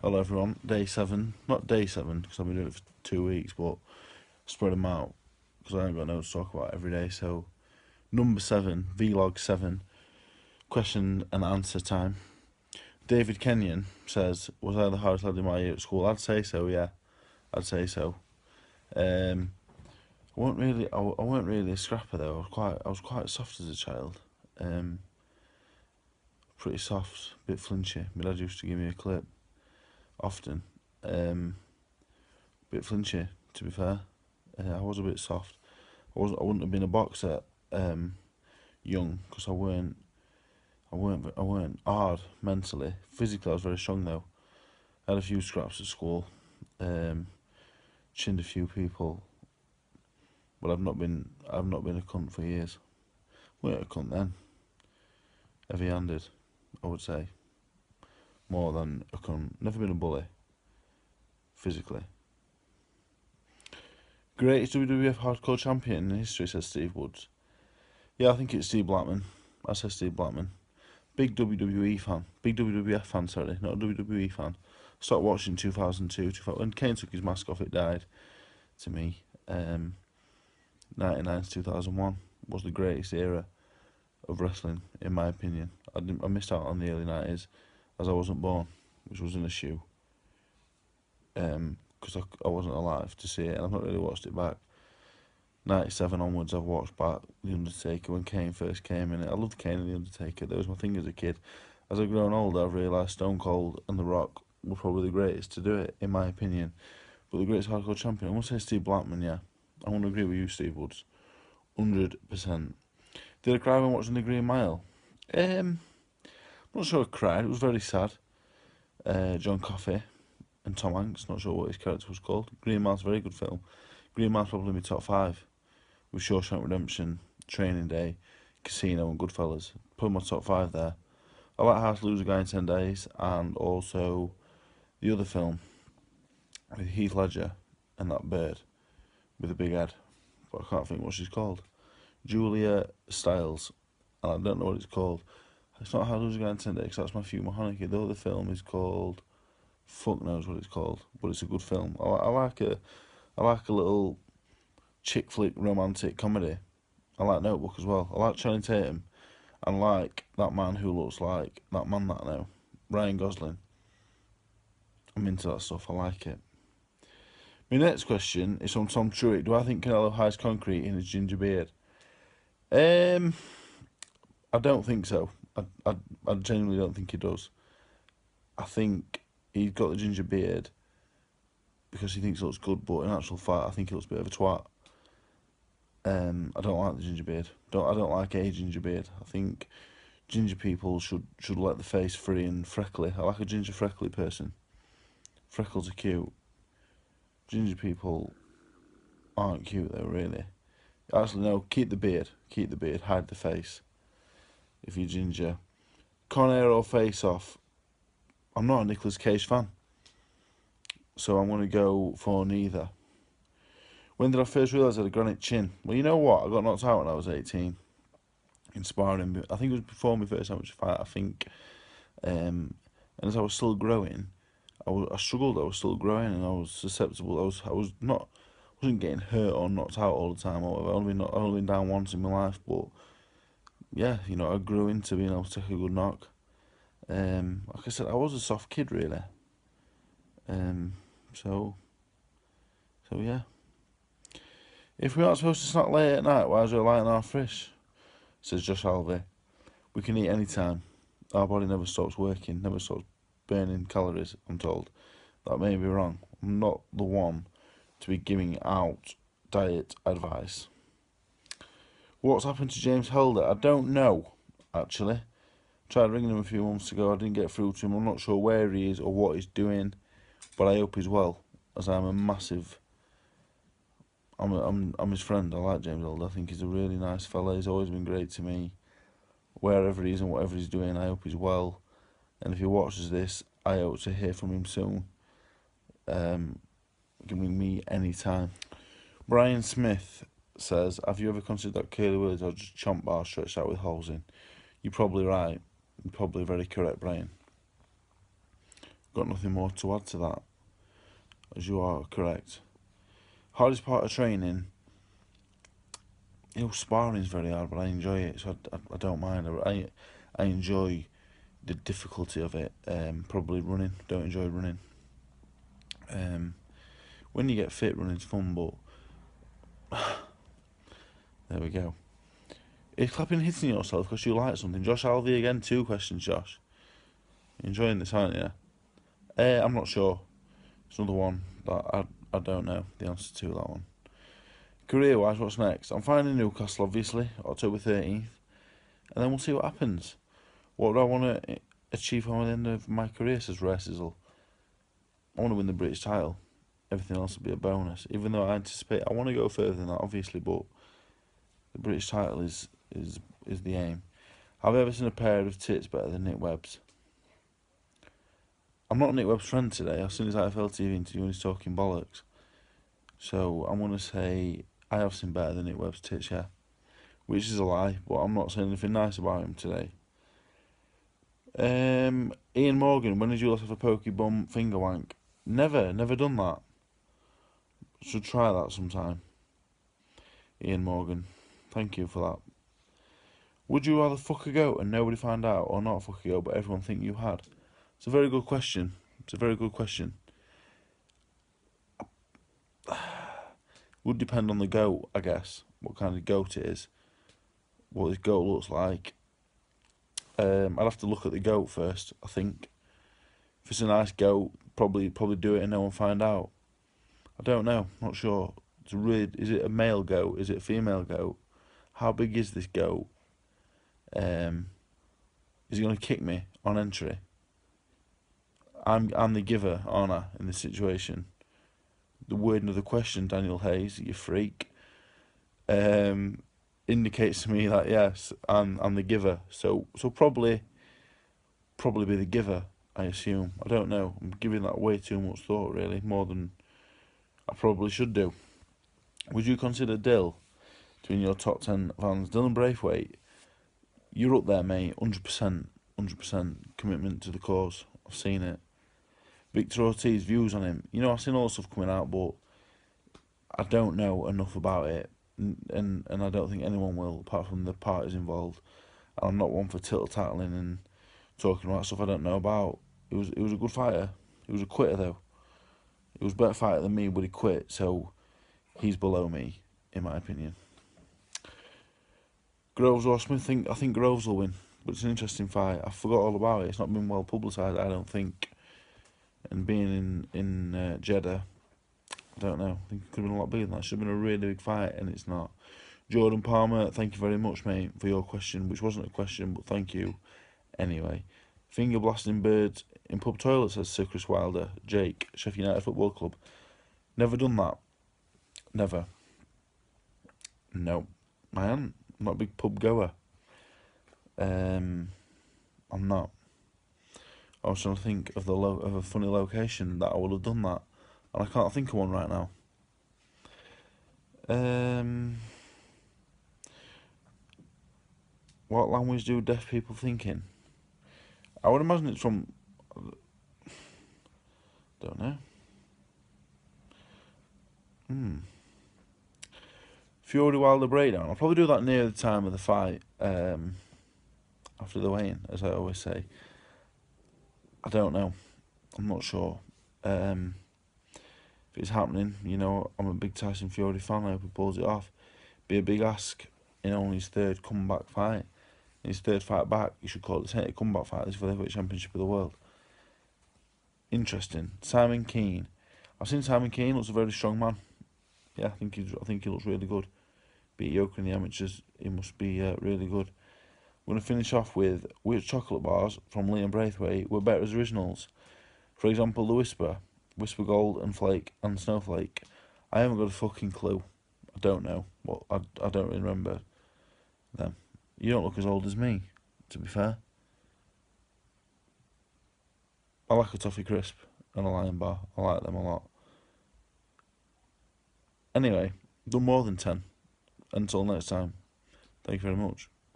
Hello everyone, day 7, not day 7 because I've been doing it for 2 weeks, but spread them out because I ain't got no to talk about every day. So number 7, vlog 7, question and answer time. David Kenyon says, was I the hardest lad in my year at school? I'd say so, yeah, I'd say so. I weren't really a scrapper though. I was quite soft as a child. Um, Pretty soft, a bit flinchy. My dad used to give me a clip often. Bit flinchy, to be fair. I was a bit soft. I wouldn't have been a boxer young because I weren't hard mentally. Physically, I was very strong though. I had a few scraps at school, chinned a few people, but I've not been a cunt for years. Weren't a cunt then. Heavy-handed, I would say, more than a cunt. Never been a bully, physically. Greatest WWF Hardcore Champion in history, says Steve Woods. Yeah, I think it's Steve Blackman. I say Steve Blackman. Big WWE fan. Big WWF fan, sorry, not a WWE fan. Stopped watching 2002. When Kane took his mask off, it died to me. 99 to 2001 was the greatest era of wrestling, in my opinion. I missed out on the early 90s as I wasn't born, which was an issue. Because I wasn't alive to see it, and I've not really watched it back. 97 onwards, I've watched back The Undertaker when Kane first came in. I loved Kane and The Undertaker. That was my thing as a kid. As I've grown older, I've realised Stone Cold and The Rock were probably the greatest to do it, in my opinion. But the greatest hardcore champion, I want to say Steve Blackman, yeah. I want to agree with you, Steve Woods. 100%. Did I cry when watching The Green Mile? I'm not sure I cried. It was very sad. John Coffey and Tom Hanks, not sure what his character was called. Green Mile's a very good film. Green Mile's probably my top 5. With Shawshank Redemption, Training Day, Casino and Goodfellas. Put my top 5 there. I like How to Lose a Guy in 10 Days and also the other film with Heath Ledger and that bird with a big head. But I can't think what she's called. Julia Stiles. And I don't know what it's called. It's not How to Lose a Guy in 10 Days because that's Matthew McConaughey. The other film is called... Fuck knows what it's called. But it's a good film. I like a little chick flick romantic comedy. I like Notebook as well. I like Channing Tatum. And like that man who looks like that man that I know, Ryan Gosling. I'm into that stuff. I like it. My next question is from Tom Truitt. Do I think Canelo hides concrete in his ginger beard? I don't think so. I genuinely don't think he does. I think he's got the ginger beard because he thinks it looks good, but in actual fact, I think he looks a bit of a twat. I don't like the ginger beard. I don't like a ginger beard. I think ginger people should let the face free and freckly. I like a ginger freckly person. Freckles are cute. Ginger people aren't cute though, really. Actually, no. Keep the beard. Keep the beard. Hide the face. If you're ginger. Con Air or Face Off. I'm not a Nicolas Cage fan, so I'm going to go for neither. When did I first realise I had a granite chin? Well, you know what? I got knocked out when I was 18 in sparring. I think it was before my first amateur fight, I think. And as I was still growing, I struggled. I was still growing, and I was susceptible. I wasn't getting hurt or knocked out all the time. I've only been down once in my life, but yeah, I grew into being able to take a good knock. Like I said, I was a soft kid, really. So yeah. If we aren't supposed to snack late at night, why is there a light in our fridge? Says Josh Alvey. We can eat any time. Our body never stops working, never stops burning calories, I'm told. That may be wrong. I'm not the one to be giving out diet advice. What's happened to James Helder? I don't know, actually. Tried ringing him a few months ago. I didn't get through to him. I'm not sure where he is or what he's doing, but I hope he's well, as I'm a massive... I'm his friend. I like James Helder. I think he's a really nice fella. He's always been great to me. Wherever he is and whatever he's doing, I hope he's well. And if he watches this, I hope to hear from him soon. You can ring me anytime. Brian Smith says, have you ever considered that curly words or just chomp bar stretched out with holes in? You're probably right. You're probably very correct, Brian. got nothing more to add to that, as you are correct. Hardest part of training, sparring is very hard, but I enjoy it, so I don't mind. I enjoy the difficulty of it. Probably running, don't enjoy running. When you get fit, running's fun, but there we go. Is clapping hitting yourself because you like something? Josh Alvey again, 2 questions, Josh. You're enjoying this, aren't you? I'm not sure. It's another one that I don't know the answer to, that one. Career-wise, what's next? I'm finding Newcastle, obviously, October 13th. And then we'll see what happens. What do I want to achieve by the end of my career, says Racizel. I want to win the British title. Everything else will be a bonus. Even though I anticipate I want to go further than that, obviously, but the British title is the aim. Have I ever seen a pair of tits better than Nick Webb's? I'm not Nick Webb's friend today. I've seen his IFL TV interview and he's talking bollocks. So I'm going to say I have seen better than Nick Webb's tits, yeah. Which is a lie, but I'm not saying anything nice about him today. Ian Morgan, when did you last have a pokey bum finger wank? Never done that. Should try that sometime. Ian Morgan, thank you for that. Would you rather fuck a goat and nobody find out, or not fuck a goat but everyone think you had? It's a very good question. Would depend on the goat, I guess. What kind of goat it is. What this goat looks like. I'd have to look at the goat first, I think. If it's a nice goat, probably do it and no one find out. I don't know, not sure. Is it a male goat? Is it a female goat? How big is this goat? Is he going to kick me on entry? I'm the giver, aren't I, in this situation? The wording of the question, Daniel Hayes, you freak, indicates to me that yes, I'm the giver. So probably be the giver, I assume. I don't know. I'm giving that way too much thought, really, more than I probably should do. Would you consider Dill to be in your top 10 fans? Dylan Braithwaite, you're up there, mate. 100% commitment to the cause. I've seen it. Victor Ortiz, views on him. I've seen all the stuff coming out, but I don't know enough about it, and I don't think anyone will, apart from the parties involved. And I'm not one for tittle-tattling and talking about stuff I don't know about. He was a good fighter. He was a quitter, though. He was a better fighter than me, but he quit, so he's below me, in my opinion. Groves or Smith, I think Groves will win, but it's an interesting fight. I forgot all about it. It's not been well publicised, I don't think. And being in Jeddah, I don't know. I think it could have been a lot bigger than that. It should have been a really big fight, and it's not. Jordan Palmer, thank you very much, mate, for your question, which wasn't a question, but thank you anyway. Finger blasting birds in pub toilets, says Sir Chris Wilder. Jake, Sheffield United Football Club. Never done that. Never. No, I am not a big pub goer. I'm not. I was trying to think of of a funny location that I would have done that, and I can't think of one right now. What language do deaf people think in? I would imagine it's from... Don't know. Fury Wilder breakdown. I'll probably do that near the time of the fight, after the weigh-in, as I always say. I don't know. I'm not sure. If it's happening, I'm a big Tyson Fury fan. I hope he pulls it off. Be a big ask in only his 3rd comeback fight. In his 3rd fight back, you should call it a comeback fight. This is for the heavyweight championship of the world. Interesting. Simon Keane. I've seen Simon Keane. Looks a very strong man. Yeah, I think he looks really good. Beat Yoker in the amateurs. He must be really good. We're going to finish off with which chocolate bars from Liam Braithwaite were better as originals. For example, the Whisper Gold and Flake and Snowflake. I haven't got a fucking clue. I don't know. Well, I don't really remember them. You don't look as old as me, to be fair. I like a toffee crisp and a Lion bar. I like them a lot. Anyway, done more than 10. Until next time, thank you very much.